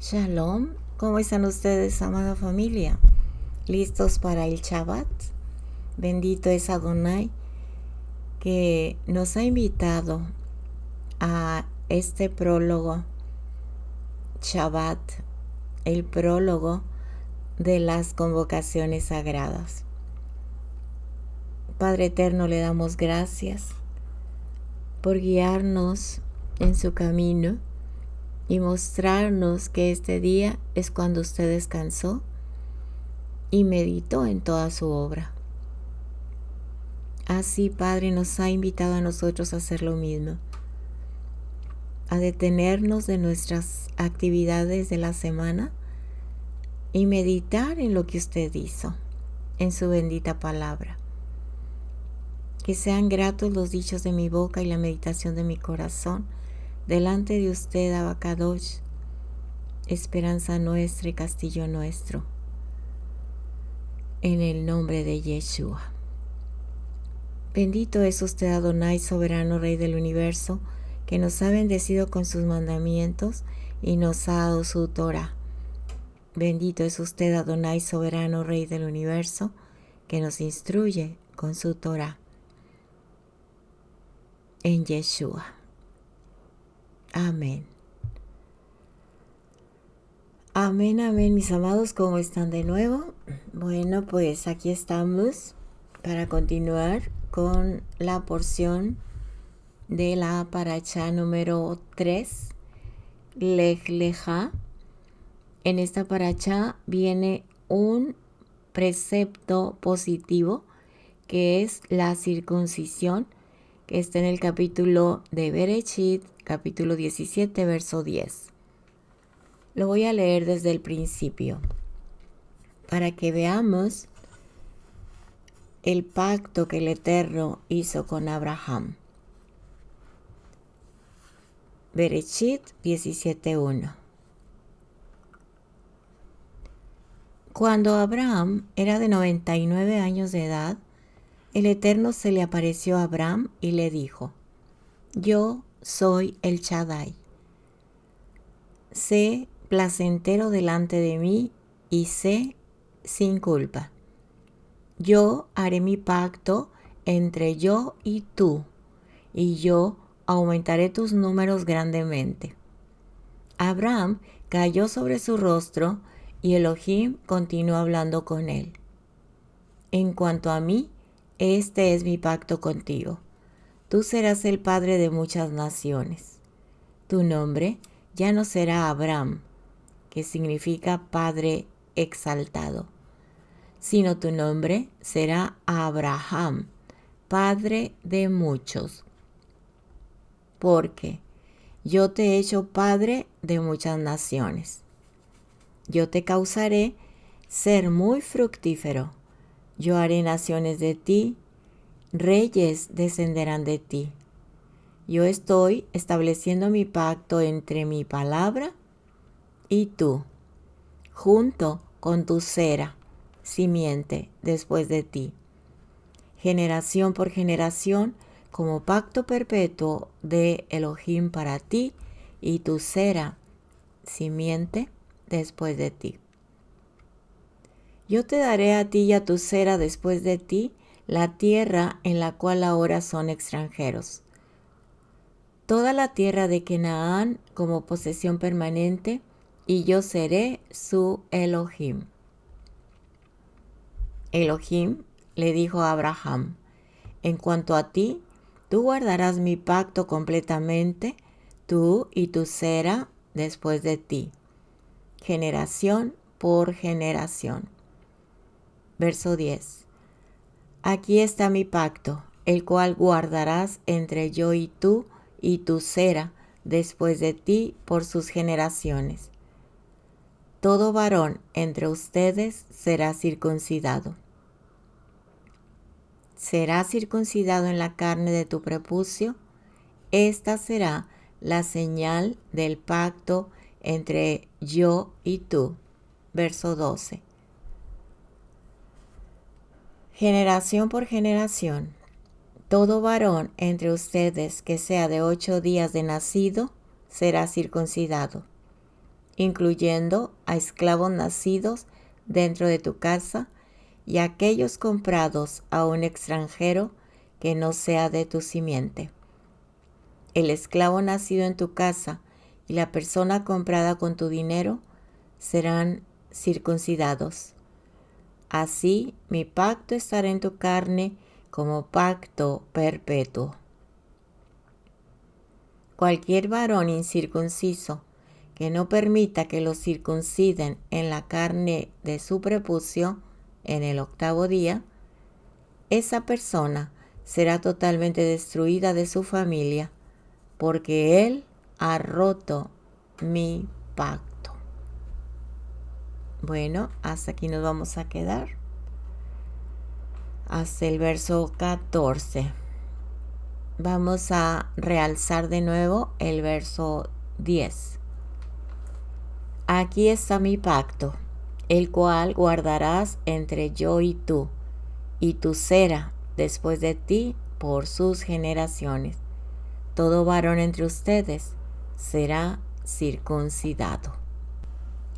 Shalom, ¿cómo están ustedes, amada familia? ¿Listos para el Shabbat? Bendito es Adonai que nos ha invitado a este prólogo Shabbat, el prólogo de las convocaciones sagradas. Padre eterno, le damos gracias por guiarnos en su camino y mostrarnos que este día es cuando usted descansó y meditó en toda su obra. Así, Padre, nos ha invitado a nosotros a hacer lo mismo, a detenernos de nuestras actividades de la semana y meditar en lo que usted hizo, en su bendita palabra. Que sean gratos los dichos de mi boca y la meditación de mi corazón delante de usted, Abacadosh, esperanza nuestra y castillo nuestro, en el nombre de Yeshua. Bendito es usted, Adonai, soberano Rey del universo, que nos ha bendecido con sus mandamientos y nos ha dado su Torah. Bendito es usted, Adonai, soberano Rey del universo, que nos instruye con su Torah. En Yeshua. Amén. Amén, amén, mis amados, ¿cómo están de nuevo? Bueno, pues aquí estamos para continuar con la porción de la parashá número 3, Lech Lecha. En esta parashá viene un precepto positivo que es la circuncisión, que está en el capítulo de Bereshit, capítulo 17, verso 10. Lo voy a leer desde el principio para que veamos el pacto que el Eterno hizo con Abraham. Bereshit 17:1. Cuando Abraham era de 99 años de edad, el Eterno se le apareció a Abraham y le dijo: Yo soy el Shaddai. Sé placentero delante de mí y sé sin culpa. Yo haré mi pacto entre yo y tú, y yo aumentaré tus números grandemente. Abraham cayó sobre su rostro y Elohim continuó hablando con él. En cuanto a mí, este es mi pacto contigo. Tú serás el padre de muchas naciones. Tu nombre ya no será Abraham, que significa padre exaltado, sino tu nombre será Abraham, padre de muchos, porque yo te he hecho padre de muchas naciones. Yo te causaré ser muy fructífero. Yo haré naciones de ti, reyes descenderán de ti. Yo estoy estableciendo mi pacto entre mi palabra y tú, junto con tu cera, simiente después de ti, generación por generación, como pacto perpetuo de Elohim para ti y tu cera, simiente después de ti. Yo te daré a ti y a tu cera después de ti la tierra en la cual ahora son extranjeros, toda la tierra de Canaán como posesión permanente, y yo seré su Elohim. Elohim le dijo a Abraham: en cuanto a ti, tú guardarás mi pacto completamente, tú y tu cera después de ti, generación por generación. Verso 10. Aquí está mi pacto, el cual guardarás entre yo y tu cera después de ti por sus generaciones. Todo varón entre ustedes será circuncidado. Será circuncidado en la carne de tu prepucio. Esta será la señal del pacto entre yo y tú. Verso 12. Generación por generación. Todo varón entre ustedes que sea de 8 días de nacido será circuncidado. incluyendo a esclavos nacidos dentro de tu casa y a aquellos comprados a un extranjero que no sea de tu simiente. El esclavo nacido en tu casa y la persona comprada con tu dinero serán circuncidados. Así mi pacto estará en tu carne como pacto perpetuo. Cualquier varón incircunciso que no permita que lo circunciden en la carne de su prepucio en el 8º día, esa persona será totalmente destruida de su familia, porque él ha roto mi pacto. Bueno, hasta aquí nos vamos a quedar. Hasta el verso 14. Vamos a realzar de nuevo el verso 10. Aquí está mi pacto, el cual guardarás entre yo y tu cera después de ti por sus generaciones. Todo varón entre ustedes será circuncidado.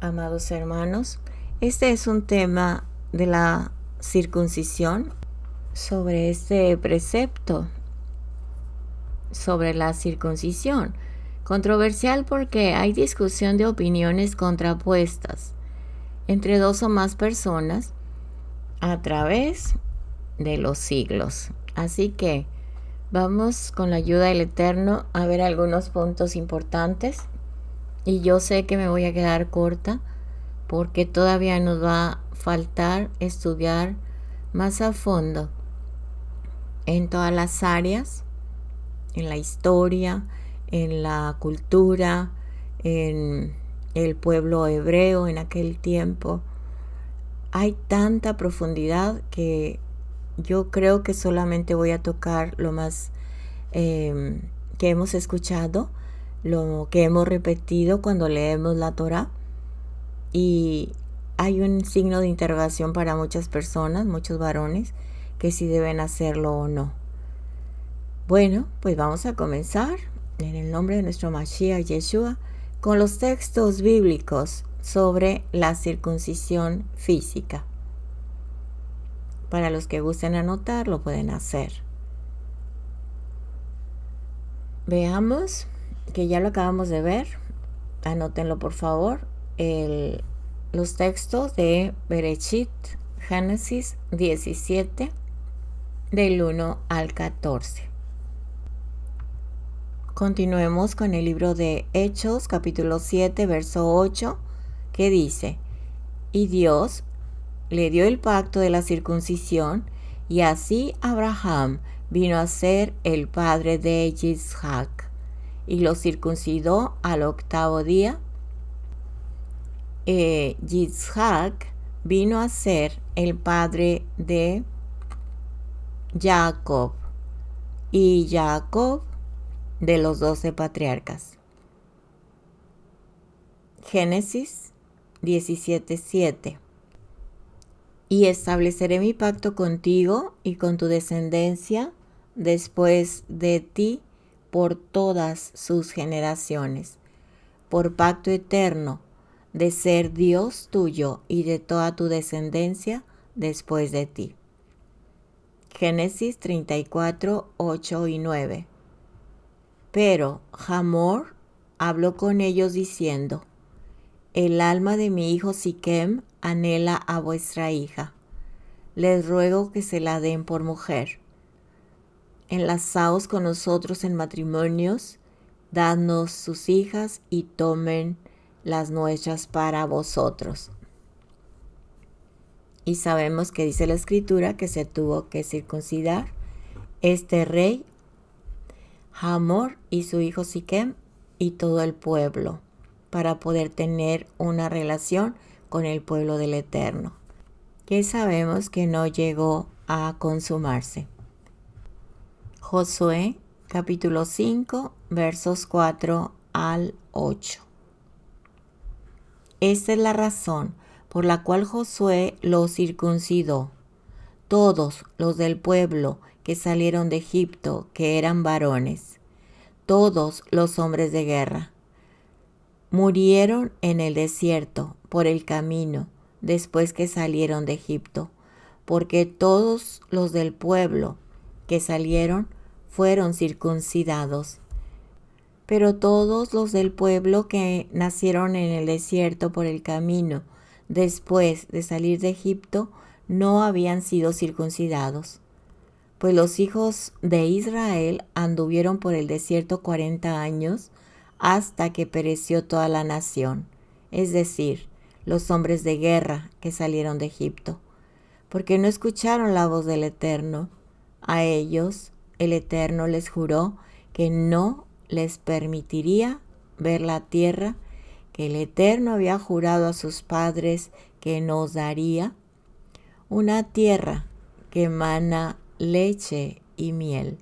Amados hermanos, este es un tema de la circuncisión, sobre este precepto, sobre la circuncisión. Controversial porque hay discusión de opiniones contrapuestas entre dos o más personas a través de los siglos. Así que vamos con la ayuda del Eterno a ver algunos puntos importantes. Y yo sé que me voy a quedar corta porque todavía nos va a faltar estudiar más a fondo en todas las áreas, en la historia, en la cultura, en el pueblo hebreo en aquel tiempo. Hay tanta profundidad que yo creo que solamente voy a tocar lo más que hemos escuchado, lo que hemos repetido cuando leemos la Torá. Y hay un signo de interrogación para muchas personas, muchos varones, que si deben hacerlo o no. Bueno, pues vamos a comenzar en el nombre de nuestro Mashiach Yeshua con los textos bíblicos sobre la circuncisión física. Para los que gusten anotar, lo pueden hacer. Veamos, que ya lo acabamos de ver. Anótenlo por favor. Los textos de Bereshit, Génesis 17, del 1 al 14. Continuemos con el libro de Hechos, capítulo 7, verso 8, que dice: Y Dios le dio el pacto de la circuncisión, y así Abraham vino a ser el padre de Isaac, y lo circuncidó al 8º día. Isaac vino a ser el padre de Jacob, y Jacob de los 12 patriarcas. Génesis 17:7. Y estableceré mi pacto contigo y con tu descendencia después de ti por todas sus generaciones, por pacto eterno de ser Dios tuyo y de toda tu descendencia después de ti. Génesis 34, 8 y 9. Pero Hamor habló con ellos diciendo: El alma de mi hijo Siquem anhela a vuestra hija. Les ruego que se la den por mujer. Enlazaos con nosotros en matrimonios, dadnos sus hijas y tomen las nuestras para vosotros. Y sabemos que dice la Escritura que se tuvo que circuncidar este rey, Hamor, y su hijo Siquem y todo el pueblo, para poder tener una relación con el pueblo del Eterno, que sabemos que no llegó a consumarse. Josué, capítulo 5, versos 4 al 8. Esta es la razón por la cual Josué los circuncidó, todos los del pueblo que salieron de Egipto, que eran varones, todos los hombres de guerra. murieron en el desierto por el camino después que salieron de Egipto, porque todos los del pueblo que salieron fueron circuncidados. Pero todos los del pueblo que nacieron en el desierto por el camino después de salir de Egipto no habían sido circuncidados. Pues los hijos de Israel anduvieron por el desierto 40 años hasta que pereció toda la nación, es decir, los hombres de guerra que salieron de Egipto, porque no escucharon la voz del Eterno. A ellos el Eterno les juró que no les permitiría ver la tierra que el Eterno había jurado a sus padres que nos daría, una tierra que emana leche y miel.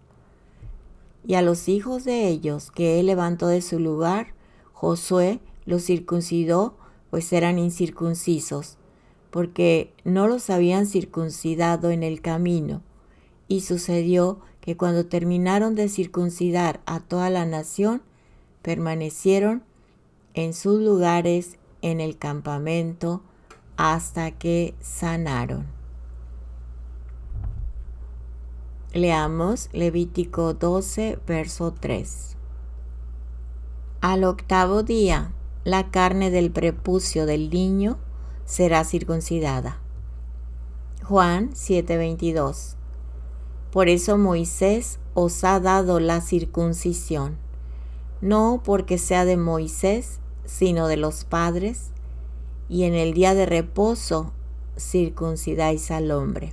Y a los hijos de ellos que él levantó de su lugar, Josué los circuncidó, pues eran incircuncisos, porque no los habían circuncidado en el camino. Y sucedió que cuando terminaron de circuncidar a toda la nación, permanecieron en sus lugares en el campamento hasta que sanaron. Leamos Levítico 12, verso 3. Al octavo día, la carne del prepucio del niño será circuncidada. Juan 7:22. Por eso Moisés os ha dado la circuncisión, no porque sea de Moisés, sino de los padres, y en el día de reposo circuncidáis al hombre.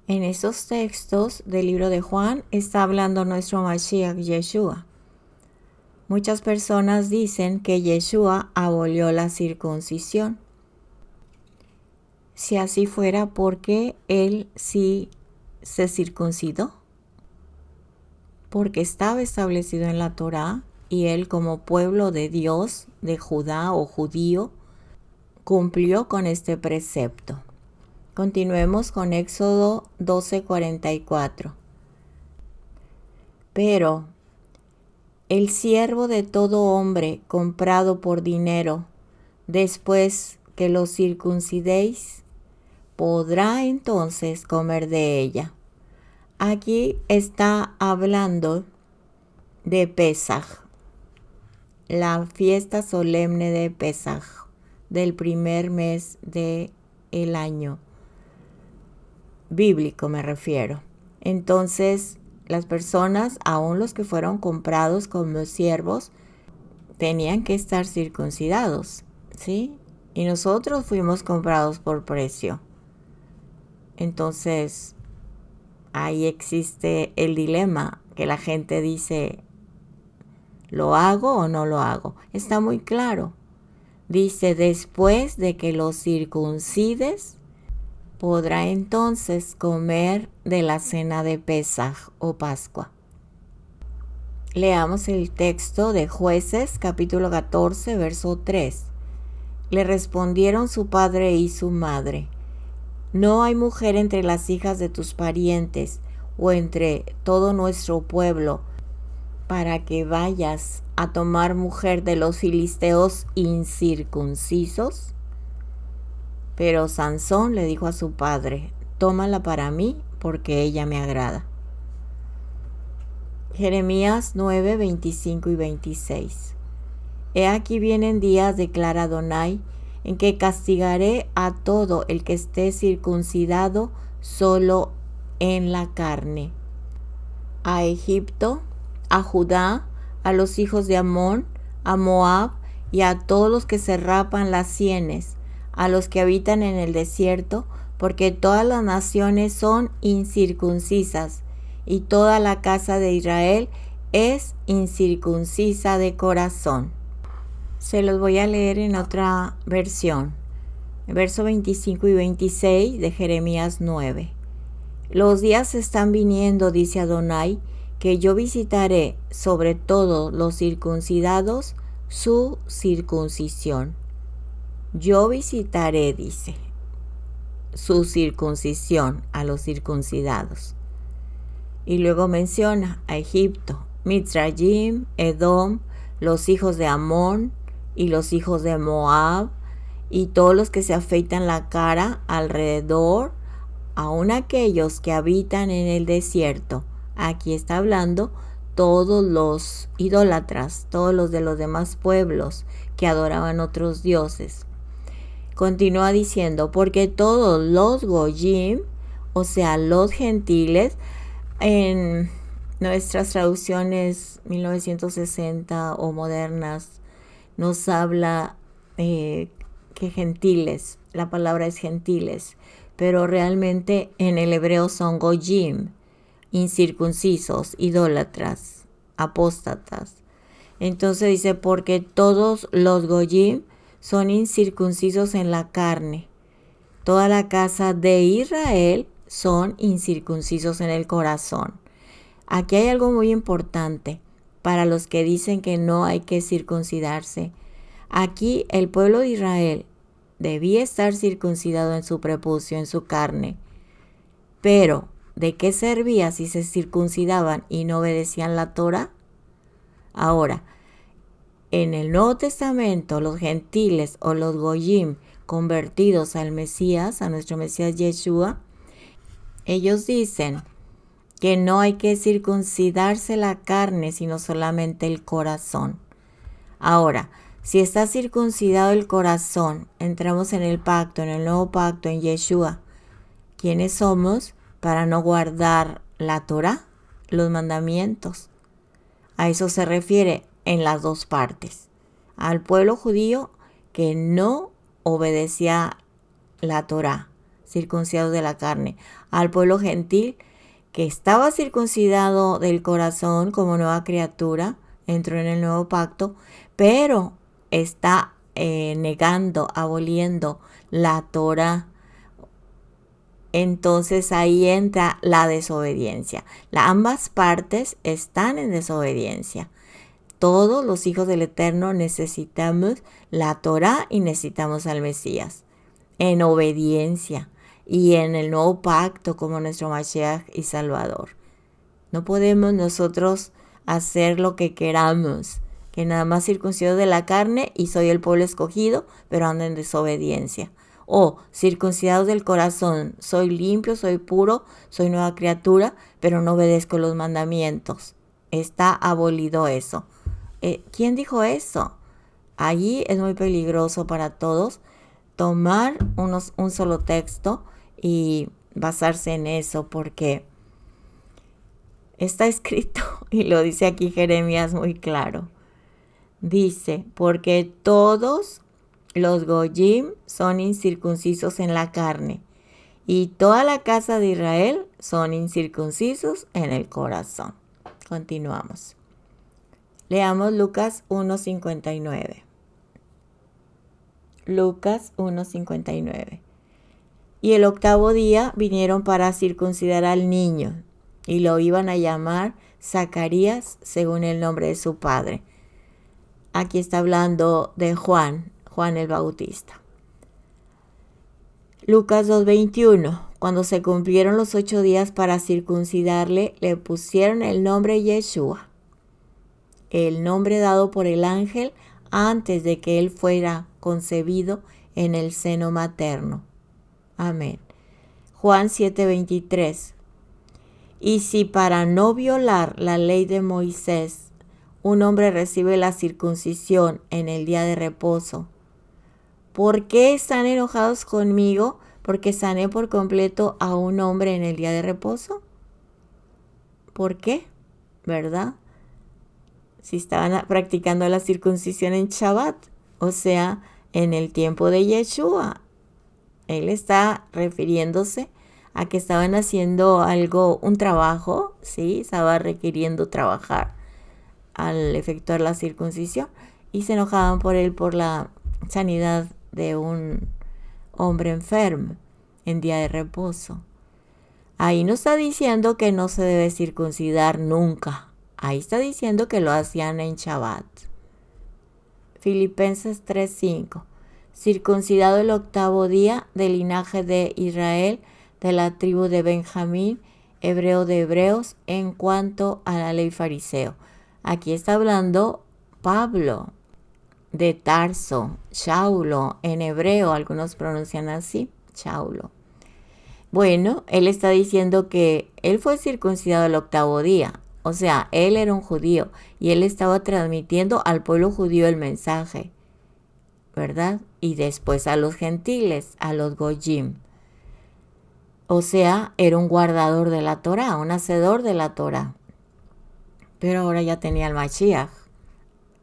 En esos textos del libro de Juan está hablando nuestro Mashiach Yeshua. Muchas personas dicen que Yeshua abolió la circuncisión. Si así fuera, ¿por qué él sí se circuncidó? Porque estaba establecido en la Torá y él, como pueblo de Dios, de Judá o judío, cumplió con este precepto. Continuemos con Éxodo 12:44. Pero el siervo de todo hombre comprado por dinero, después que lo circuncidéis, podrá entonces comer de ella. Aquí está hablando de Pesaj, la fiesta solemne de Pesaj, del primer mes del año. Bíblico me refiero. Entonces, las personas, aun los que fueron comprados como siervos, tenían que estar circuncidados, ¿sí? Y nosotros fuimos comprados por precio. Entonces, ahí existe el dilema que la gente dice, ¿lo hago o no lo hago? Está muy claro. Dice, después de que los circuncides, podrá entonces comer de la cena de Pesaj o Pascua. Leamos el texto de Jueces, capítulo 14, verso 3. Le respondieron su padre y su madre: no hay mujer entre las hijas de tus parientes o entre todo nuestro pueblo para que vayas a tomar mujer de los filisteos incircuncisos. Pero Sansón le dijo a su padre: tómala para mí, porque ella me agrada. Jeremías 9, 25 y 26. He aquí vienen días, declara Adonai, en que castigaré a todo el que esté circuncidado solo en la carne. A Egipto, a Judá, a los hijos de Amón, a Moab y a todos los que se rapan las sienes, a los que habitan en el desierto, porque todas las naciones son incircuncisas, y toda la casa de Israel es incircuncisa de corazón. Se los voy a leer en otra versión. Verso 25 y 26 de Jeremías 9. Los días están viniendo, dice Adonai, que yo visitaré sobre todos los circuncidados su circuncisión. Yo visitaré, dice, su circuncisión a los circuncidados. Y luego menciona a Egipto, Mitzrayim, Edom, los hijos de Amón y los hijos de Moab, y todos los que se afeitan la cara alrededor, aun aquellos que habitan en el desierto. Aquí está hablando todos los idólatras, todos los de los demás pueblos que adoraban otros dioses. Continúa diciendo, porque todos los goyim, o sea, los gentiles, en nuestras traducciones 1960 o modernas, nos habla que gentiles, la palabra es gentiles, pero realmente en el hebreo son goyim, incircuncisos, idólatras, apóstatas. Entonces dice, porque todos los goyim son incircuncisos en la carne. Toda la casa de Israel son incircuncisos en el corazón. Aquí hay algo muy importante para los que dicen que no hay que circuncidarse. Aquí el pueblo de Israel debía estar circuncidado en su prepucio, en su carne. Pero, ¿de qué servía si se circuncidaban y no obedecían la Torah? Ahora, en el Nuevo Testamento, los gentiles o los goyim convertidos al Mesías, a nuestro Mesías Yeshua, ellos dicen que no hay que circuncidarse la carne, sino solamente el corazón. Ahora, si está circuncidado el corazón, entramos en el pacto, en el nuevo pacto, en Yeshua. ¿Quiénes somos para no guardar la Torah, los mandamientos? A eso se refiere en las dos partes. Al pueblo judío que no obedecía la Torah, circuncidado de la carne. Al pueblo gentil que estaba circuncidado del corazón como nueva criatura, entró en el nuevo pacto, pero está negando, aboliendo la Torah. Entonces ahí entra la desobediencia. Ambas partes están en desobediencia. Todos los hijos del Eterno necesitamos la Torah y necesitamos al Mesías en obediencia y en el nuevo pacto como nuestro Mashiach y Salvador. No podemos nosotros hacer lo que queramos, que nada más circuncido de la carne y soy el pueblo escogido, pero ando en desobediencia. O circuncidado del corazón, soy limpio, soy puro, soy nueva criatura, pero no obedezco los mandamientos. Está abolido eso. ¿Quién dijo eso? Allí es muy peligroso para todos tomar un solo texto y basarse en eso, porque está escrito, y lo dice aquí Jeremías muy claro. Dice, porque todos los goyim son incircuncisos en la carne, y toda la casa de Israel son incircuncisos en el corazón. Continuamos. Leamos Lucas 1:59. Lucas 1:59. Y el octavo día vinieron para circuncidar al niño, y lo iban a llamar Zacarías según el nombre de su padre. Aquí está hablando de Juan el Bautista. Lucas 2:21. Cuando se cumplieron los 8 días para circuncidarle, le pusieron el nombre Yeshua, el nombre dado por el ángel antes de que él fuera concebido en el seno materno. Amén. Juan 7:23. Y si para no violar la ley de Moisés, un hombre recibe la circuncisión en el día de reposo, ¿por qué están enojados conmigo? Porque sané por completo a un hombre en el día de reposo. ¿Por qué? ¿Verdad? Si estaban practicando la circuncisión en Shabbat, o sea, en el tiempo de Yeshua. Él está refiriéndose a que estaban haciendo un trabajo, ¿sí? Estaba requiriendo trabajar al efectuar la circuncisión, y se enojaban por él por la sanidad de un hombre enfermo en día de reposo. Ahí no está diciendo que no se debe circuncidar nunca. Ahí está diciendo que lo hacían en Shabbat. Filipenses 3:5. Circuncidado el octavo día del linaje de Israel, de la tribu de Benjamín, hebreo de hebreos, en cuanto a la ley fariseo. Aquí está hablando Pablo de Tarso, Saulo, en hebreo algunos pronuncian así, Saulo. Bueno, él está diciendo que él fue circuncidado el 8º día, o sea, él era un judío y él estaba transmitiendo al pueblo judío el mensaje, ¿verdad? Y después a los gentiles, a los goyim. O sea, era un guardador de la Torá, un hacedor de la Torá. Pero ahora ya tenía el Mashiach.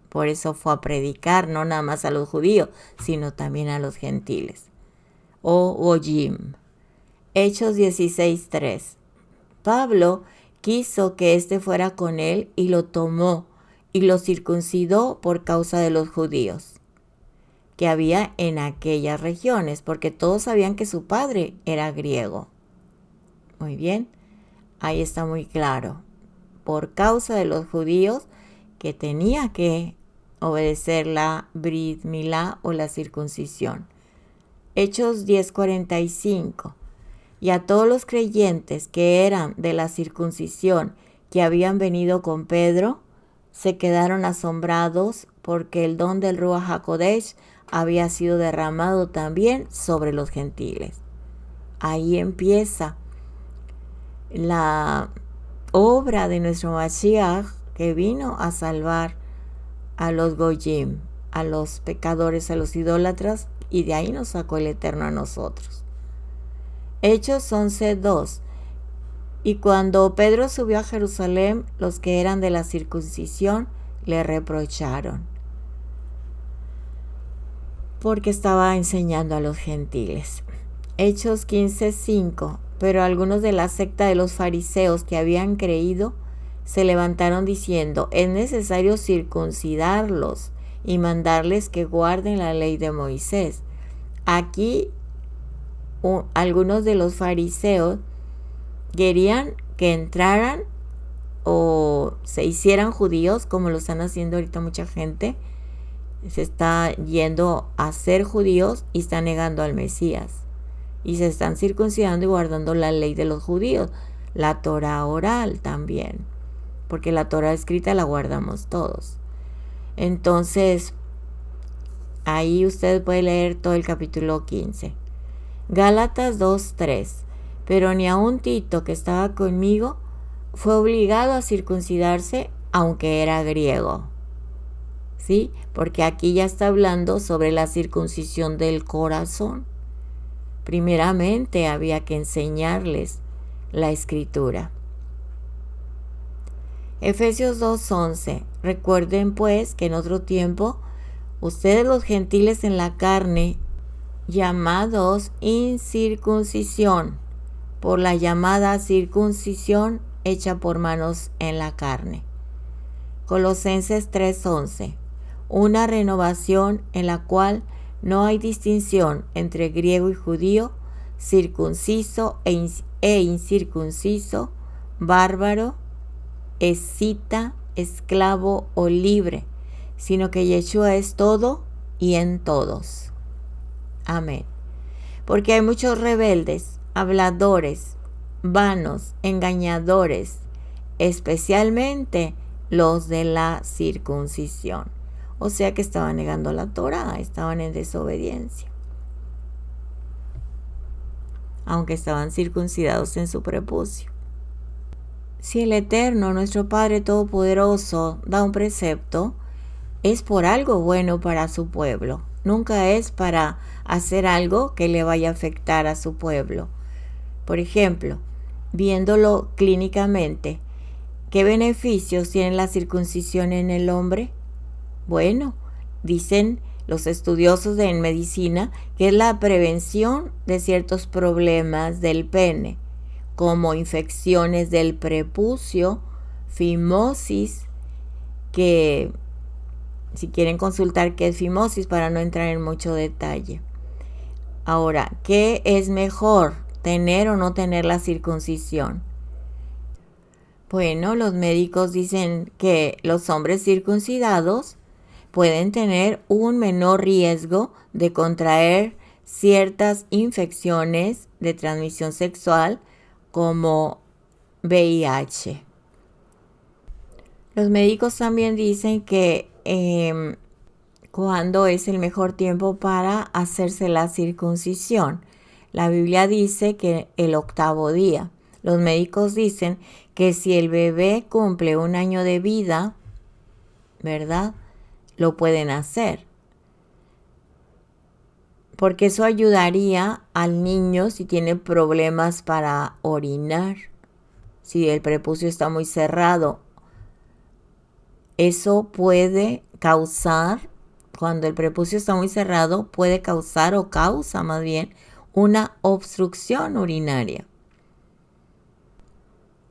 Por eso fue a predicar no nada más a los judíos, sino también a los gentiles. O goyim. Hechos 16:3. Pablo quiso que éste fuera con él y lo tomó y lo circuncidó por causa de los judíos que había en aquellas regiones, porque todos sabían que su padre era griego. Muy bien, ahí está muy claro. Por causa de los judíos que tenía que obedecer la Brit Milá o la circuncisión. Hechos 10:45. Y a todos los creyentes que eran de la circuncisión que habían venido con Pedro, se quedaron asombrados porque el don del Ruach HaKodesh había sido derramado también sobre los gentiles. Ahí empieza la obra de nuestro Mashiach, que vino a salvar a los goyim, a los pecadores, a los idólatras, y de ahí nos sacó el Eterno a nosotros. Hechos 11:2. Y cuando Pedro subió a Jerusalén, los que eran de la circuncisión le reprocharon, porque estaba enseñando a los gentiles. Hechos 15:5. Pero algunos de la secta de los fariseos que habían creído se levantaron diciendo: es necesario circuncidarlos y mandarles que guarden la ley de Moisés. Aquí algunos de los fariseos querían que entraran o se hicieran judíos, como lo están haciendo ahorita mucha gente. Se está yendo a ser judíos y está negando al Mesías. Y se están circuncidando y guardando la ley de los judíos, la Torah oral también, porque la Torah escrita la guardamos todos. Entonces, ahí usted puede leer todo el capítulo 15. Gálatas 2:3. Pero ni aun Tito, que estaba conmigo, fue obligado a circuncidarse, aunque era griego. ¿Sí? Porque aquí ya está hablando sobre la circuncisión del corazón. Primeramente había que enseñarles la escritura. Efesios 2:11. Recuerden pues que en otro tiempo ustedes los gentiles en la carne, llamados incircuncisión, por la llamada circuncisión hecha por manos en la carne. Colosenses 3:11. Una renovación en la cual no hay distinción entre griego y judío, circunciso e incircunciso, bárbaro, escita, esclavo o libre, sino que Yeshua es todo y en todos. Amén. Porque hay muchos rebeldes, habladores, vanos, engañadores, especialmente los de la circuncisión. O sea que estaban negando la Torá, estaban en desobediencia, aunque estaban circuncidados en su prepucio. Si el Eterno, nuestro Padre Todopoderoso, da un precepto, es por algo bueno para su pueblo. Nunca es para hacer algo que le vaya a afectar a su pueblo. Por ejemplo, viéndolo clínicamente, ¿qué beneficios tiene la circuncisión en el hombre? Bueno, dicen los estudiosos en medicina que es la prevención de ciertos problemas del pene, como infecciones del prepucio, fimosis, que si quieren consultar qué es fimosis para no entrar en mucho detalle. Ahora, ¿qué es mejor, tener o no tener la circuncisión? Bueno, los médicos dicen que los hombres circuncidados pueden tener un menor riesgo de contraer ciertas infecciones de transmisión sexual como VIH. Los médicos también dicen que cuándo es el mejor tiempo para hacerse la circuncisión. La Biblia dice que el 8º día. Los médicos dicen que si el bebé cumple 1 año de vida, ¿verdad? Lo pueden hacer. Porque eso ayudaría al niño si tiene problemas para orinar. Si el prepucio está muy cerrado, eso puede causar, cuando el prepucio está muy cerrado, puede causar o causa más bien una obstrucción urinaria.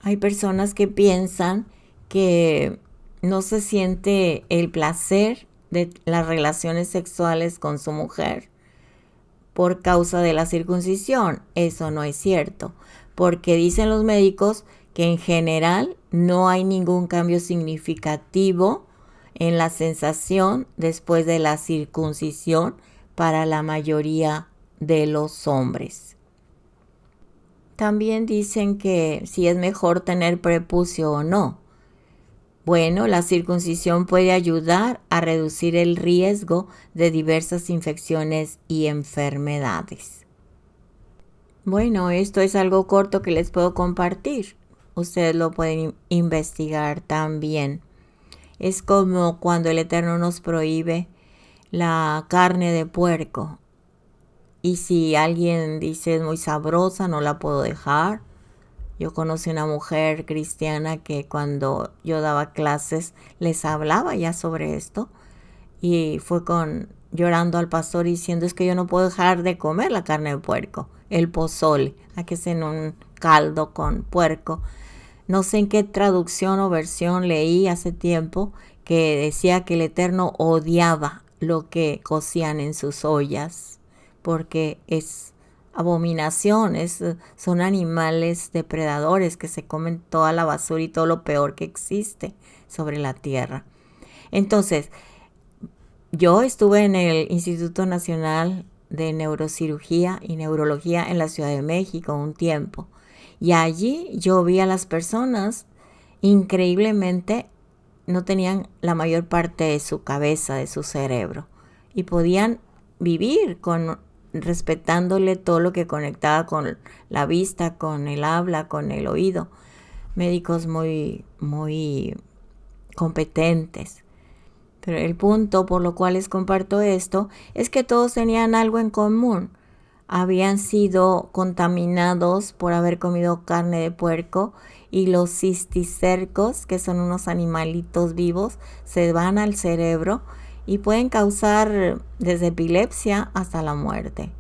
Hay personas que piensan que no se siente el placer de las relaciones sexuales con su mujer por causa de la circuncisión. Eso no es cierto, porque dicen los médicos que en general no hay ningún cambio significativo en la sensación después de la circuncisión para la mayoría de los hombres. También dicen que si es mejor tener prepucio o no. Bueno, la circuncisión puede ayudar a reducir el riesgo de diversas infecciones y enfermedades. Bueno, esto es algo corto que les puedo compartir. Ustedes lo pueden investigar también. Es como cuando el Eterno nos prohíbe la carne de puerco. Y si alguien dice es muy sabrosa, no la puedo dejar. Yo conocí una mujer cristiana que cuando yo daba clases les hablaba ya sobre esto. Y fue llorando al pastor diciendo es que yo no puedo dejar de comer la carne de puerco. El pozole, aquí es en un caldo con puerco. No sé en qué traducción o versión leí hace tiempo que decía que el Eterno odiaba lo que cocían en sus ollas, porque es abominación, son animales depredadores que se comen toda la basura y todo lo peor que existe sobre la tierra. Entonces, yo estuve en el Instituto Nacional de Neurocirugía y Neurología en la Ciudad de México un tiempo. Y allí yo vi a las personas, increíblemente, no tenían la mayor parte de su cabeza, de su cerebro. Y podían vivir respetándole todo lo que conectaba con la vista, con el habla, con el oído. Médicos muy, muy competentes. Pero el punto por lo cual les comparto esto es que todos tenían algo en común. Habían sido contaminados por haber comido carne de puerco y los cisticercos, que son unos animalitos vivos, se van al cerebro y pueden causar desde epilepsia hasta la muerte.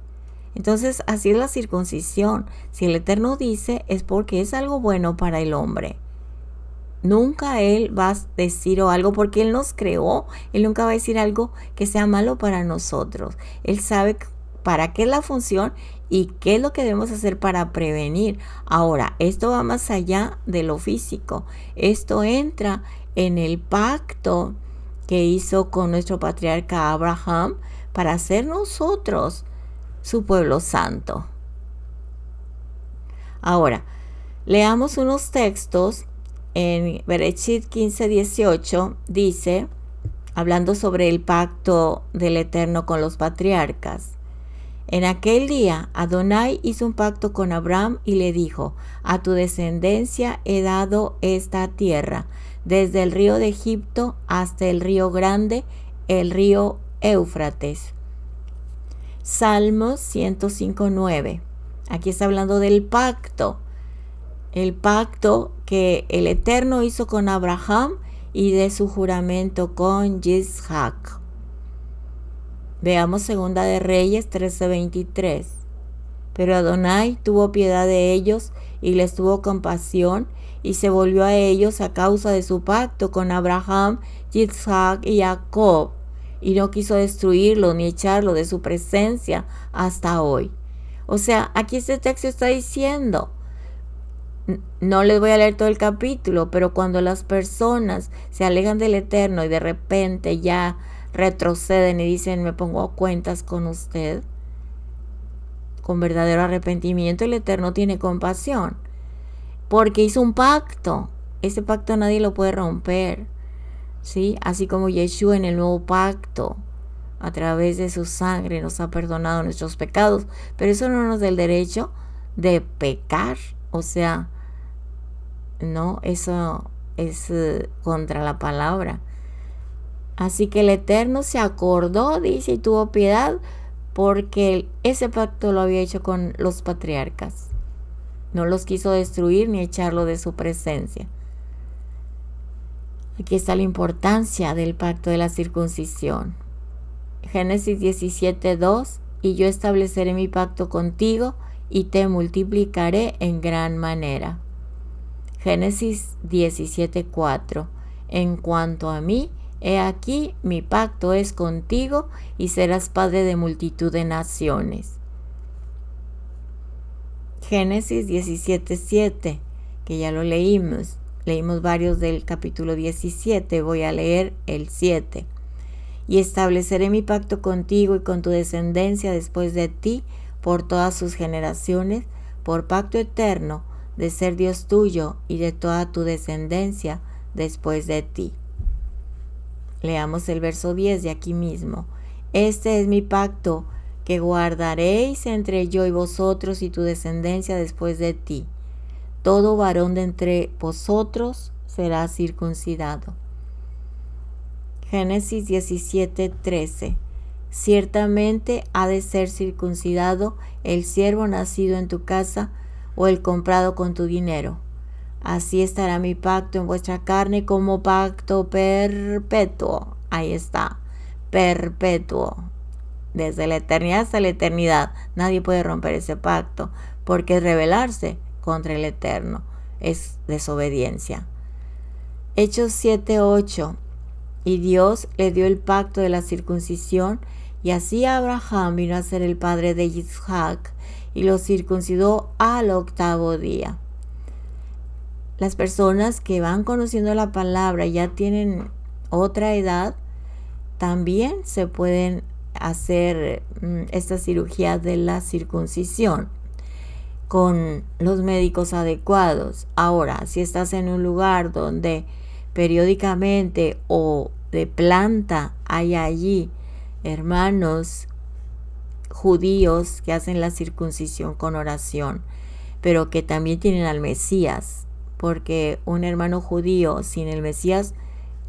Entonces, así es la circuncisión. Si el Eterno dice, es porque es algo bueno para el hombre. Nunca Él va a decir algo porque Él nos creó. Él nunca va a decir algo que sea malo para nosotros. Él sabe para qué es la función y qué es lo que debemos hacer para prevenir. Ahora, esto va más allá de lo físico. Esto entra en el pacto que hizo con nuestro patriarca Abraham para ser nosotros su pueblo santo. Ahora, leamos unos textos. En Bereshit 15:18 dice, hablando sobre el pacto del Eterno con los patriarcas: en aquel día Adonai hizo un pacto con Abraham y le dijo, a tu descendencia he dado esta tierra, desde el río de Egipto hasta el río grande, el río Éufrates. Salmos 105:9. Aquí está hablando del pacto. El pacto que el Eterno hizo con Abraham y de su juramento con Isaac. Veamos Segunda de Reyes 13:23. Pero Adonai tuvo piedad de ellos y les tuvo compasión y se volvió a ellos a causa de su pacto con Abraham, Isaac y Jacob, y no quiso destruirlo ni echarlo de su presencia hasta hoy. O sea, aquí este texto está diciendo, no les voy a leer todo el capítulo, pero cuando las personas se alejan del Eterno y de repente ya retroceden y dicen, me pongo a cuentas con usted, con verdadero arrepentimiento, el Eterno tiene compasión, porque hizo un pacto. Ese pacto nadie lo puede romper. ¿sí? Así como Yeshua en el nuevo pacto, a través de su sangre, nos ha perdonado nuestros pecados, pero eso no nos da el derecho de pecar, o sea, no, eso es contra la palabra. Así que el Eterno se acordó, dice, y tuvo piedad, porque ese pacto lo había hecho con los patriarcas. No los quiso destruir ni echarlo de su presencia. Aquí está la importancia del pacto de la circuncisión. Génesis 17:2, y yo estableceré mi pacto contigo y te multiplicaré en gran manera. Génesis 17:4, en cuanto a mí, he aquí mi pacto es contigo y serás padre de multitud de naciones. Génesis 17:7, que ya lo leímos varios del capítulo 17, voy a leer el 7. Y estableceré mi pacto contigo y con tu descendencia después de ti por todas sus generaciones, por pacto eterno de ser Dios tuyo y de toda tu descendencia después de ti. Leamos el verso 10 de aquí mismo. Este es mi pacto que guardaréis entre yo y vosotros y tu descendencia después de ti. Todo varón de entre vosotros será circuncidado. Génesis 17:13. Ciertamente ha de ser circuncidado el siervo nacido en tu casa o el comprado con tu dinero. Así estará mi pacto en vuestra carne como pacto perpetuo. Ahí está, perpetuo. Desde la eternidad hasta la eternidad. Nadie puede romper ese pacto porque rebelarse contra el Eterno es desobediencia. Hechos 7:8. Y Dios le dio el pacto de la circuncisión, y así Abraham vino a ser el padre de Isaac, y lo circuncidó al 8º día. Las personas que van conociendo la palabra y ya tienen otra edad, también se pueden hacer esta cirugía de la circuncisión con los médicos adecuados. Ahora, si estás en un lugar donde periódicamente o de planta hay allí hermanos judíos que hacen la circuncisión con oración, pero que también tienen al Mesías, porque un hermano judío sin el Mesías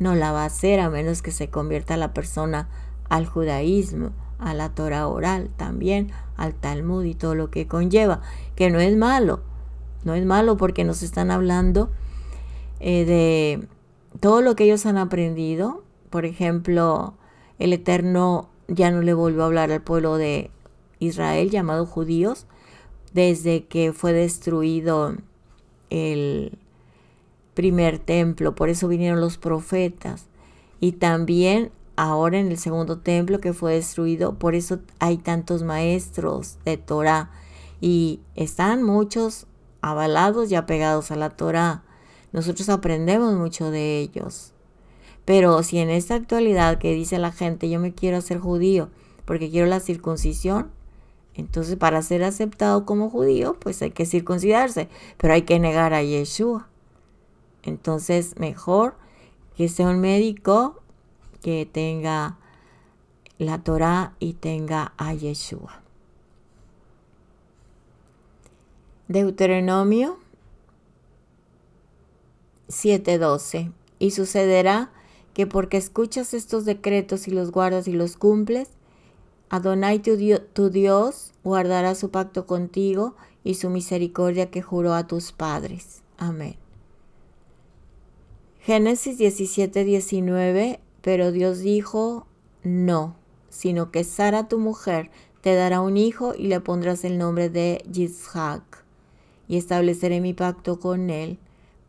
no la va a hacer a menos que se convierta la persona al judaísmo, a la Torah oral, también al Talmud y todo lo que conlleva, que no es malo porque nos están hablando de todo lo que ellos han aprendido. Por ejemplo, el Eterno ya no le volvió a hablar al pueblo de Israel, llamado judíos, desde que fue destruido el primer templo. Por eso vinieron los profetas. Y también ahora en el segundo templo que fue destruido, por eso hay tantos maestros de Torah. Y están muchos avalados y apegados a la Torah. Nosotros aprendemos mucho de ellos. Pero si en esta actualidad que dice la gente, yo me quiero hacer judío porque quiero la circuncisión, entonces para ser aceptado como judío, pues hay que circuncidarse, pero hay que negar a Yeshua. Entonces mejor que sea un médico que tenga la Torah y tenga a Yeshua. Deuteronomio 7:12. Y sucederá que porque escuchas estos decretos y los guardas y los cumples, Adonai tu Dios guardará su pacto contigo y su misericordia que juró a tus padres. Amén. Génesis 17:19. Pero Dios dijo, no, sino que Sara tu mujer te dará un hijo y le pondrás el nombre de Isaac. Y estableceré mi pacto con él,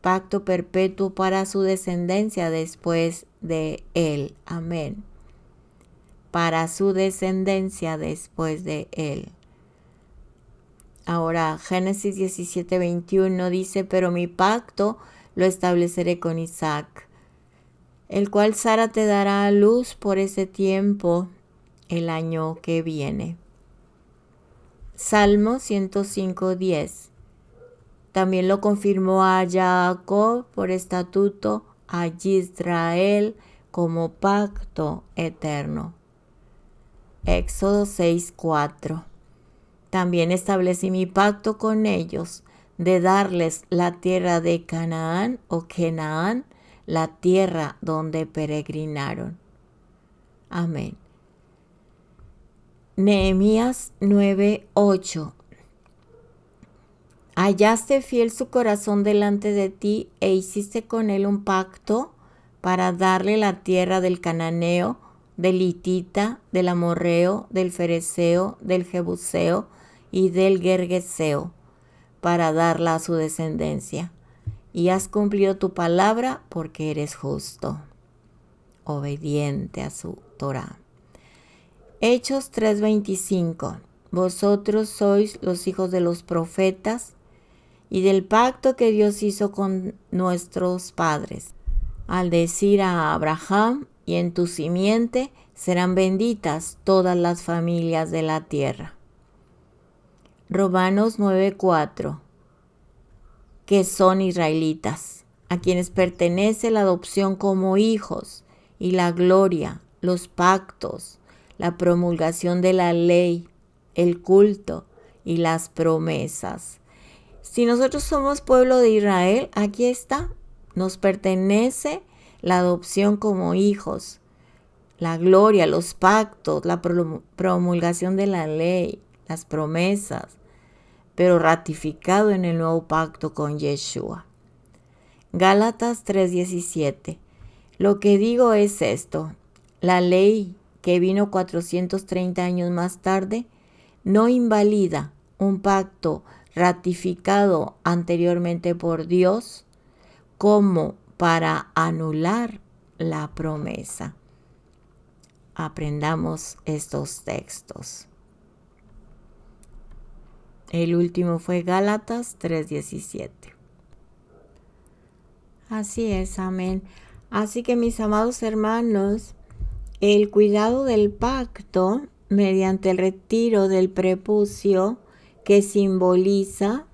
pacto perpetuo para su descendencia después de él. Amén. Para su descendencia después de él. Ahora, Génesis 17:21 dice, pero mi pacto lo estableceré con Isaac, el cual Sara te dará a luz por ese tiempo, el año que viene. Salmo 105:10. También lo confirmó a Jacob por estatuto, a Israel como pacto eterno. Éxodo 6:4. También establecí mi pacto con ellos de darles la tierra de Canaán o Kenaán, la tierra donde peregrinaron. Amén. Nehemías 9:8. Hallaste fiel su corazón delante de ti e hiciste con él un pacto para darle la tierra del cananeo, del hitita, del amorreo, del fereceo, del jebuseo y del gergeseo, para darla a su descendencia. Y has cumplido tu palabra porque eres justo, obediente a su Torah. Hechos 3:25. Vosotros sois los hijos de los profetas y del pacto que Dios hizo con nuestros padres, al decir a Abraham, y en tu simiente serán benditas todas las familias de la tierra. Romanos 9:4. Que son israelitas, a quienes pertenece la adopción como hijos y la gloria, los pactos, la promulgación de la ley, el culto y las promesas. Si nosotros somos pueblo de Israel, aquí está, nos pertenece la adopción como hijos, la gloria, los pactos, la promulgación de la ley, las promesas, pero ratificado en el nuevo pacto con Yeshua. Gálatas 3:17. Lo que digo es esto: la ley que vino 430 años más tarde no invalida un pacto ratificado anteriormente por Dios como para anular la promesa. Aprendamos estos textos. El último fue Gálatas 3:17. Así es, amén. Así que, mis amados hermanos, el cuidado del pacto mediante el retiro del prepucio, que simboliza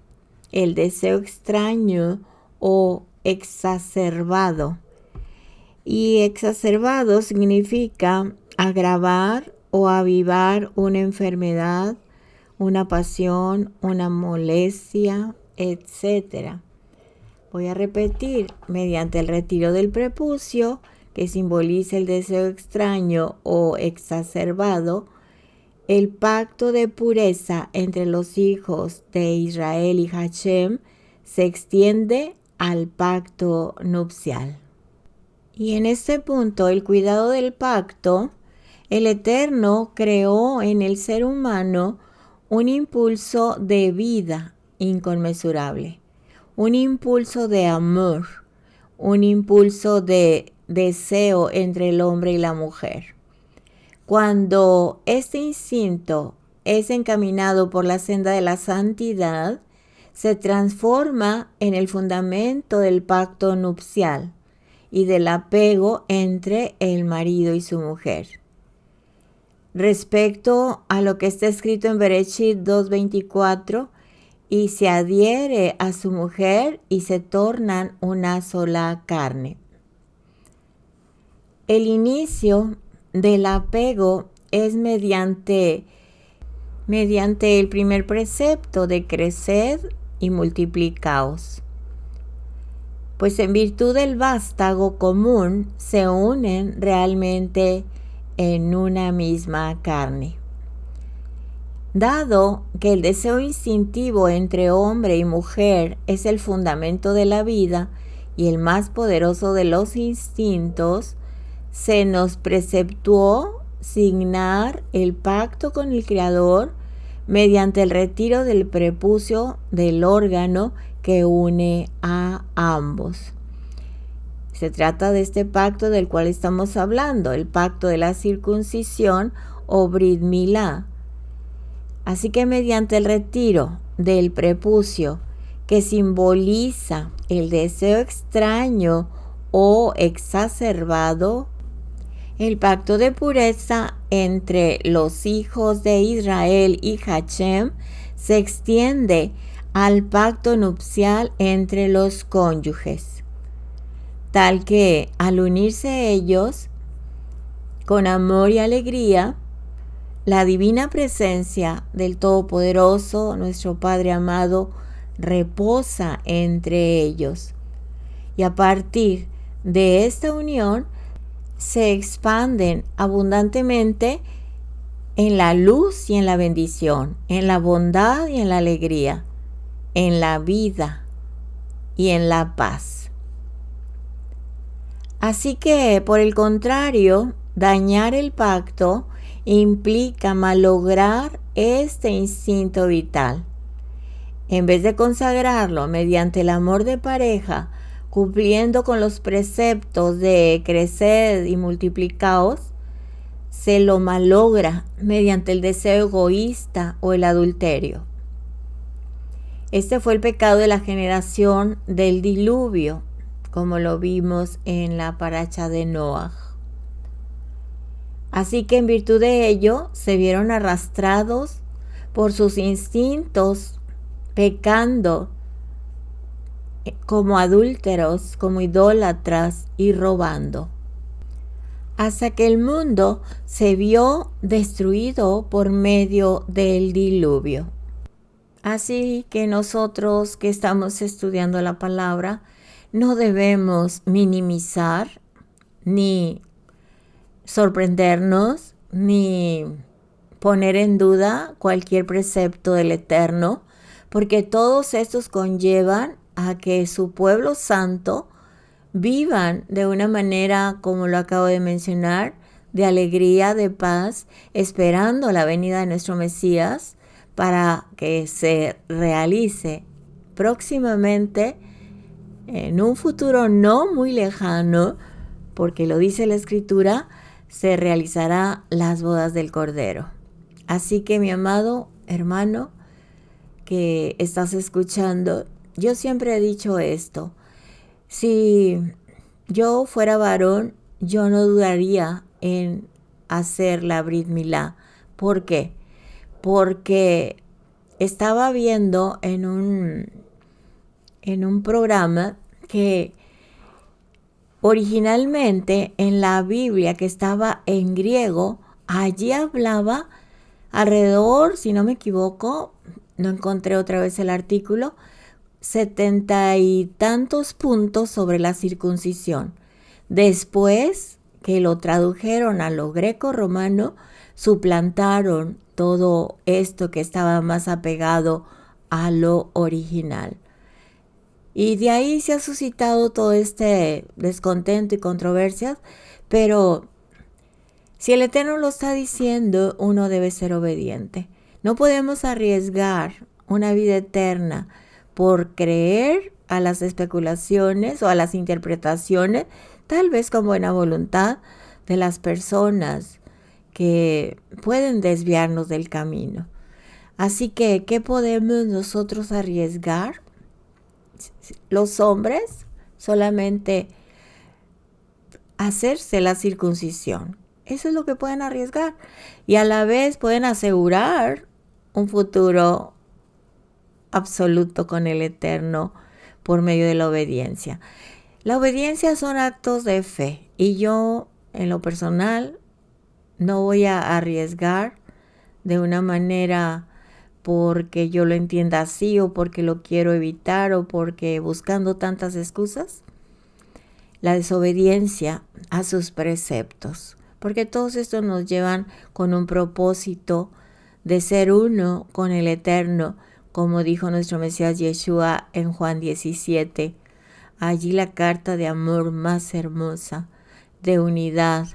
el deseo extraño o exacerbado. Y exacerbado significa agravar o avivar una enfermedad, una pasión, una molestia, etc. Voy a repetir: mediante el retiro del prepucio, que simboliza el deseo extraño o exacerbado, el pacto de pureza entre los hijos de Israel y Hashem se extiende al pacto nupcial. Y en este punto, el cuidado del pacto, el Eterno creó en el ser humano un impulso de vida inconmensurable, un impulso de amor, un impulso de deseo entre el hombre y la mujer. Cuando este instinto es encaminado por la senda de la santidad, se transforma en el fundamento del pacto nupcial y del apego entre el marido y su mujer. Respecto a lo que está escrito en Bereshit 2:24, y se adhiere a su mujer y se tornan una sola carne. El inicio del apego es mediante el primer precepto de creced y multiplicaos. Pues en virtud del vástago común se unen realmente en una misma carne. Dado que el deseo instintivo entre hombre y mujer es el fundamento de la vida y el más poderoso de los instintos, se nos preceptuó signar el pacto con el Creador mediante el retiro del prepucio del órgano que une a ambos. Se trata de este pacto del cual estamos hablando, el pacto de la circuncisión o Brit Milá. Así que mediante el retiro del prepucio, que simboliza el deseo extraño o exacerbado, el pacto de pureza entre los hijos de Israel y Hashem se extiende al pacto nupcial entre los cónyuges, tal que al unirse ellos con amor y alegría, la divina presencia del Todopoderoso, nuestro Padre amado, reposa entre ellos. Y a partir de esta unión se expanden abundantemente en la luz y en la bendición, en la bondad y en la alegría, en la vida y en la paz. Así que, por el contrario, dañar el pacto implica malograr este instinto vital. En vez de consagrarlo mediante el amor de pareja, cumpliendo con los preceptos de creced y multiplicaos, se lo malogra mediante el deseo egoísta o el adulterio. Este fue el pecado de la generación del diluvio, como lo vimos en la paracha de Noaj. Así que en virtud de ello se vieron arrastrados por sus instintos, pecando como adúlteros, como idólatras y robando, hasta que el mundo se vio destruido por medio del diluvio. Así que nosotros que estamos estudiando la palabra, no debemos minimizar, ni sorprendernos, ni poner en duda cualquier precepto del Eterno, porque todos estos conllevan a que su pueblo santo vivan de una manera, como lo acabo de mencionar, de alegría, de paz, esperando la venida de nuestro Mesías para que se realice próximamente, en un futuro no muy lejano, porque lo dice la Escritura, se realizará las bodas del Cordero. Así que, mi amado hermano que estás escuchando, yo siempre he dicho esto: si yo fuera varón, yo no dudaría en hacer la Brit Milá. ¿Por qué? Porque estaba viendo en un programa que originalmente en la Biblia, que estaba en griego, allí hablaba alrededor, si no me equivoco, no encontré otra vez el artículo, 70 y tantos puntos sobre la circuncisión. Después que lo tradujeron a lo greco-romano, suplantaron todo esto que estaba más apegado a lo original. Y de ahí se ha suscitado todo este descontento y controversias, pero si el Eterno lo está diciendo, uno debe ser obediente. No podemos arriesgar una vida eterna por creer a las especulaciones o a las interpretaciones, tal vez con buena voluntad, de las personas que pueden desviarnos del camino. Así que, ¿qué podemos nosotros arriesgar? Los hombres solamente hacerse la circuncisión. Eso es lo que pueden arriesgar. Y a la vez pueden asegurar un futuro absoluto con el Eterno por medio de la obediencia. La obediencia son actos de fe. Y yo, en lo personal, no voy a arriesgar de una manera porque yo lo entienda así, o porque lo quiero evitar, o porque buscando tantas excusas, la desobediencia a sus preceptos, porque todos estos nos llevan con un propósito de ser uno con el Eterno, como dijo nuestro Mesías Yeshua en Juan 17, allí la carta de amor más hermosa, de unidad.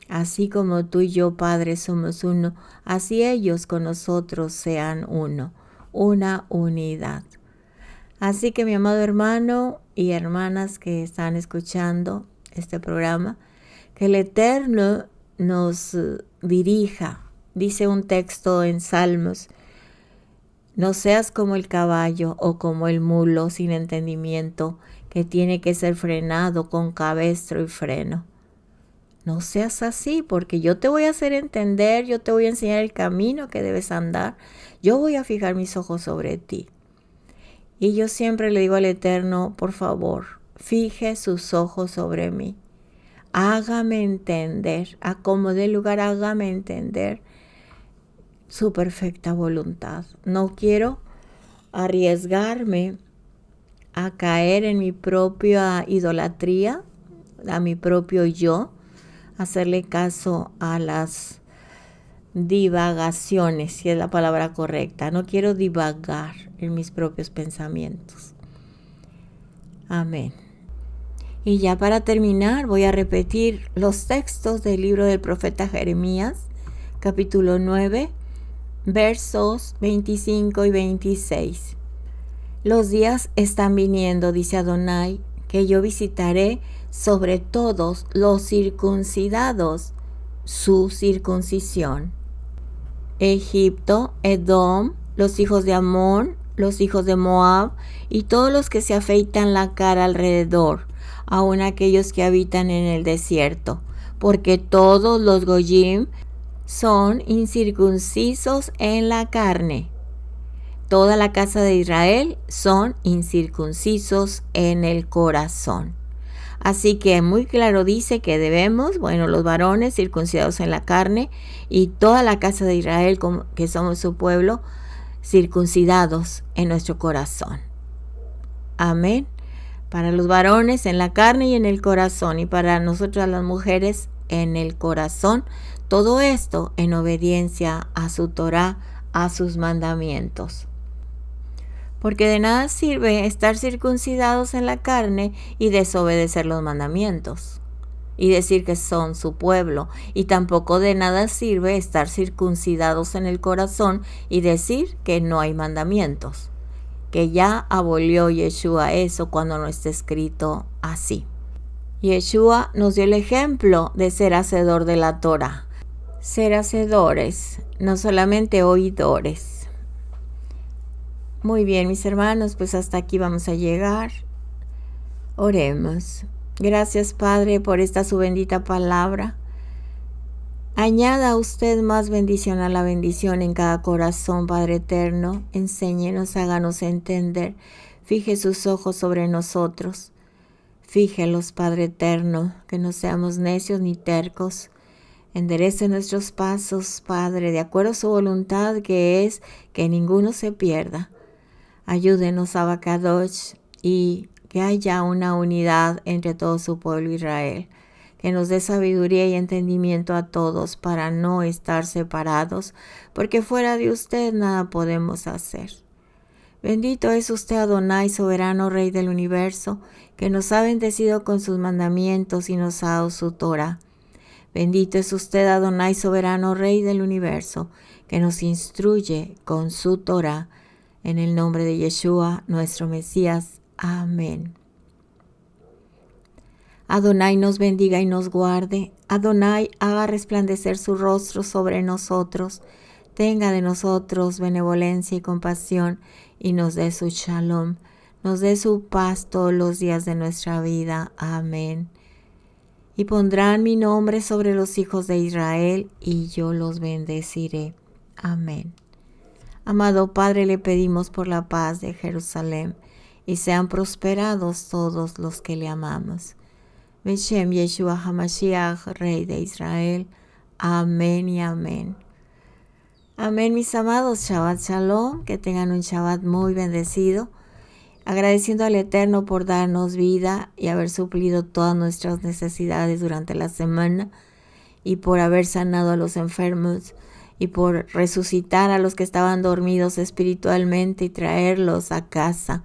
Así como tú y yo, Padre, somos uno, así ellos con nosotros sean uno, una unidad. Así que, mi amado hermano y hermanas que están escuchando este programa, que el Eterno nos dirija. Dice un texto en Salmos: no seas como el caballo o como el mulo sin entendimiento, que tiene que ser frenado con cabestro y freno. No seas así, porque yo te voy a hacer entender, yo te voy a enseñar el camino que debes andar, yo voy a fijar mis ojos sobre ti. Y yo siempre le digo al Eterno, por favor, fije sus ojos sobre mí. hágame entender, acomode el lugar, hágame entender su perfecta voluntad. No quiero arriesgarme a caer en mi propia idolatría, a mi propio yo, hacerle caso a las divagaciones, si es la palabra correcta. No quiero divagar en mis propios pensamientos. Amén. Y ya para terminar voy a repetir los textos del libro del profeta Jeremías, capítulo 9, versos 25 y 26. Los días están viniendo, dice Adonai, que yo visitaré sobre todos los circuncidados su circuncisión. Egipto, Edom, los hijos de Amón, los hijos de Moab y todos los que se afeitan la cara alrededor, aun aquellos que habitan en el desierto, porque todos los Goyim son incircuncisos en la carne. Toda la casa de Israel son incircuncisos en el corazón. Así que muy claro dice que debemos, los varones circuncidados en la carne y toda la casa de Israel, que somos su pueblo, circuncidados en nuestro corazón. Amén. Para los varones en la carne y en el corazón, y para nosotras las mujeres en el corazón. Todo esto en obediencia a su Torá, a sus mandamientos. Porque de nada sirve estar circuncidados en la carne y desobedecer los mandamientos y decir que son su pueblo. Y tampoco de nada sirve estar circuncidados en el corazón y decir que no hay mandamientos, que ya abolió Yeshua eso cuando no está escrito así. Yeshua nos dio el ejemplo de ser hacedor de la Torah. Ser hacedores, no solamente oidores. Muy bien, mis hermanos, pues hasta aquí vamos a llegar. Oremos. Gracias, Padre, por esta su bendita palabra. Añada usted más bendición a la bendición en cada corazón, Padre eterno. Enséñenos, háganos entender. Fije sus ojos sobre nosotros. Fíjelos, Padre eterno, que no seamos necios ni tercos. Enderece nuestros pasos, Padre, de acuerdo a su voluntad, que es que ninguno se pierda. Ayúdenos, Abacadosh, y que haya una unidad entre todo su pueblo Israel. Que nos dé sabiduría y entendimiento a todos para no estar separados, porque fuera de usted nada podemos hacer. Bendito es usted, Adonai, soberano Rey del universo, que nos ha bendecido con sus mandamientos y nos ha dado su Torah. Bendito es usted, Adonai, soberano Rey del universo, que nos instruye con su Torah. En el nombre de Yeshua, nuestro Mesías. Amén. Adonai nos bendiga y nos guarde. Adonai haga resplandecer su rostro sobre nosotros. Tenga de nosotros benevolencia y compasión y nos dé su shalom. Nos dé su paz todos los días de nuestra vida. Amén. Y pondrán mi nombre sobre los hijos de Israel y yo los bendeciré. Amén. Amado Padre, le pedimos por la paz de Jerusalén y sean prosperados todos los que le amamos. Beshem Yeshua HaMashiach, Rey de Israel. Amén y amén. Amén, mis amados. Shabbat Shalom. Que tengan un Shabbat muy bendecido. Agradeciendo al Eterno por darnos vida y haber suplido todas nuestras necesidades durante la semana y por haber sanado a los enfermos y por resucitar a los que estaban dormidos espiritualmente y traerlos a casa.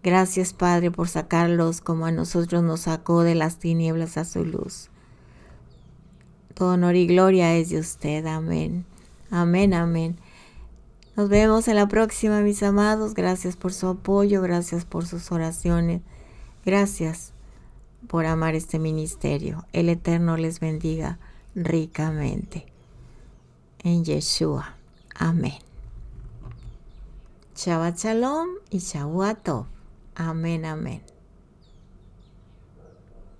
Gracias, Padre, por sacarlos como a nosotros nos sacó de las tinieblas a su luz. Todo honor y gloria es de usted. Amén. Amén, amén. Nos vemos en la próxima, mis amados. Gracias por su apoyo, gracias por sus oraciones. Gracias por amar este ministerio. El Eterno les bendiga ricamente. En Yeshua. Amén. Shabbat Shalom y Shavua Tov. Amén, amén.